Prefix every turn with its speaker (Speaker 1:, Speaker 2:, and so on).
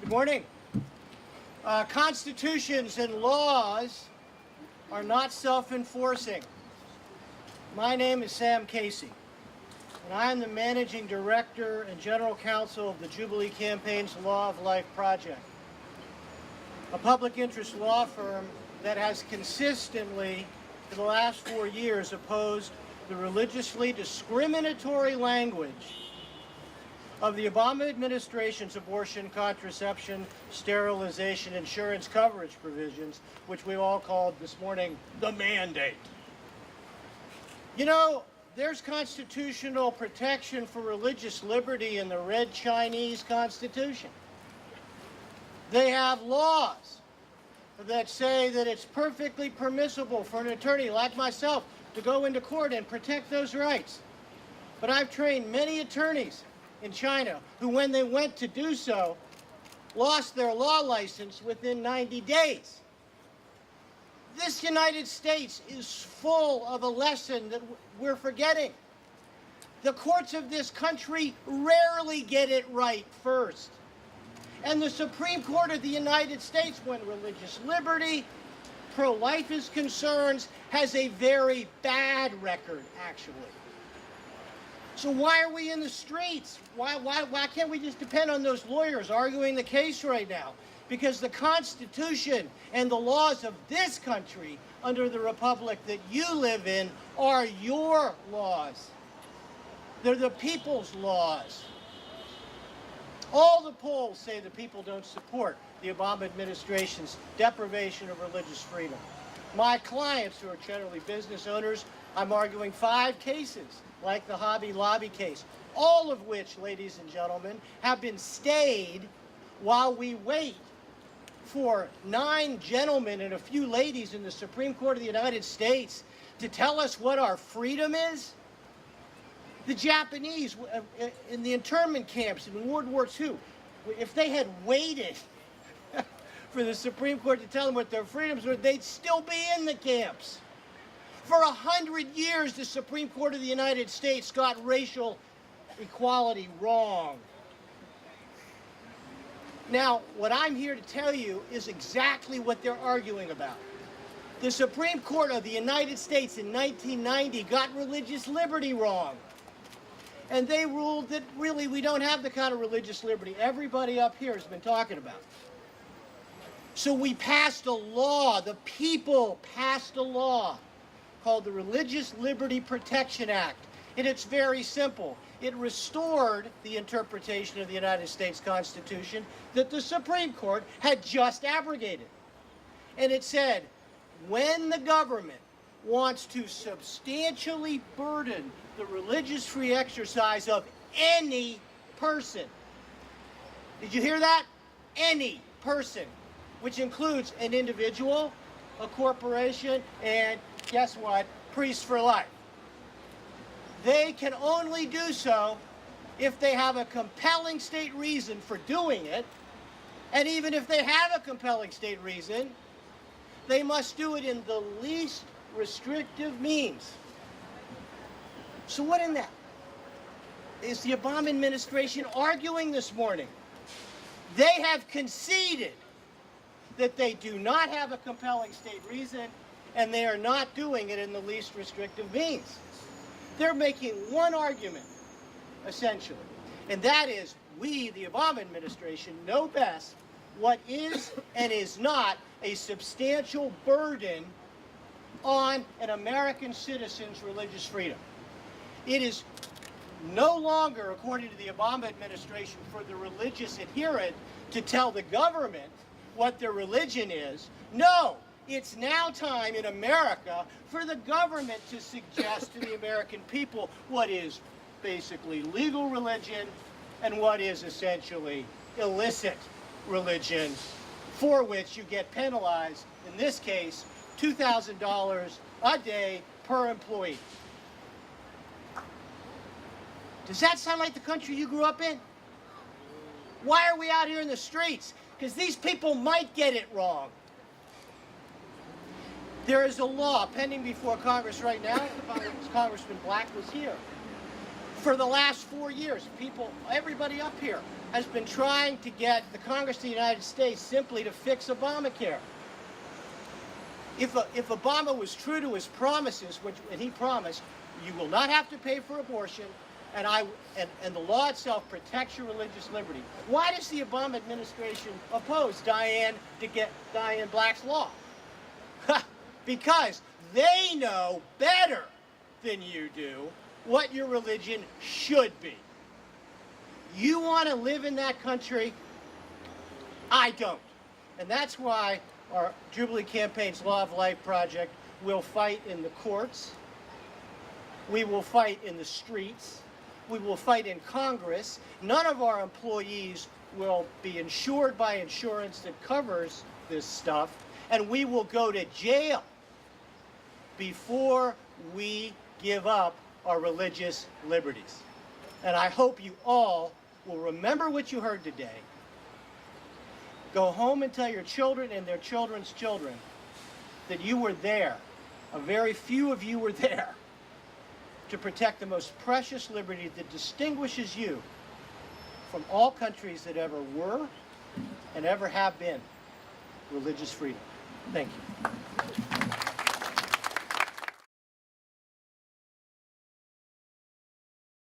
Speaker 1: Good morning. Constitutions and laws are not self-enforcing. My name is Sam Casey, and I am the Managing Director and General Counsel of the Jubilee Campaign's Law of Life Project, a public interest law firm that has consistently, for the last 4 years, opposed the religiously discriminatory language of the Obama administration's abortion, contraception, sterilization, insurance coverage provisions, which we all called this morning the mandate. You know, there's constitutional protection for religious liberty in the Red Chinese Constitution. They have laws that say that it's perfectly permissible for an attorney like myself to go into court and protect those rights. But I've trained many attorneys in China who, when they went to do so, lost their law license within 90 days. This United States is full of a lesson that we're forgetting. The courts of this country rarely get it right first. And the Supreme Court of the United States, when religious liberty, pro-life is concerned, has a very bad record, actually. So why are we in the streets? Why can't we just depend on those lawyers arguing the case right now? Because the Constitution and the laws of this country under the republic that you live in are your laws. They're the people's laws. All the polls say the people don't support the Obama administration's deprivation of religious freedom. My clients, who are generally business owners, I'm arguing 5 cases, like the Hobby Lobby case, all of which, ladies and gentlemen, have been stayed while we wait for 9 gentlemen and a few ladies in the Supreme Court of the United States to tell us what our freedom is. The Japanese in the internment camps in World War II, if they had waited for the Supreme Court to tell them what their freedoms were, they'd still be in the camps. For 100 years, the Supreme Court of the United States got racial equality wrong. Now, what I'm here to tell you is exactly what they're arguing about. The Supreme Court of the United States in 1990 got religious liberty wrong. And they ruled that really we don't have the kind of religious liberty everybody up here has been talking about. So we passed a law, the people passed a law called the Religious Liberty Protection Act. And it's very simple. It restored the interpretation of the United States Constitution that the Supreme Court had just abrogated. And it said, when the government wants to substantially burden the religious free exercise of any person, did you hear that? Any person, which includes an individual, a corporation, and guess what? Priests for life. They can only do so if they have a compelling state reason for doing it. And even if they have a compelling state reason, they must do it in the least restrictive means. So what in that is the Obama administration arguing this morning? They have conceded that they do not have a compelling state reason, and they are not doing it in the least restrictive means. They're making one argument, essentially, and that is we, the Obama administration, know best what is and is not a substantial burden on an American citizen's religious freedom. It is no longer, according to the Obama administration, for the religious adherent to tell the government what their religion is. No, it's now time in America for the government to suggest to the American people what is basically legal religion and what is essentially illicit religion, for which you get penalized, in this case, $2,000 a day per employee. Does that sound like the country you grew up in? Why are we out here in the streets? Because these people might get it wrong. There is a law pending before Congress right now. Congressman Black was here. For the last 4 years, everybody up here has been trying to get the Congress of the United States simply to fix Obamacare. If Obama was true to his promises, and he promised, you will not have to pay for abortion, and the law itself protects your religious liberty. Why does the Obama administration oppose Diane Black's law? Because they know better than you do what your religion should be. You want to live in that country? I don't. And that's why our Jubilee Campaign's Law of Life project will fight in the courts. We will fight in the streets. We will fight in Congress. None of our employees will be insured by insurance that covers this stuff. And we will go to jail before we give up our religious liberties. And I hope you all will remember what you heard today. Go home and tell your children and their children's children that you were there. A very few of you were there to protect the most precious liberty that distinguishes you from all countries that ever were and ever have been religious freedom. Thank you.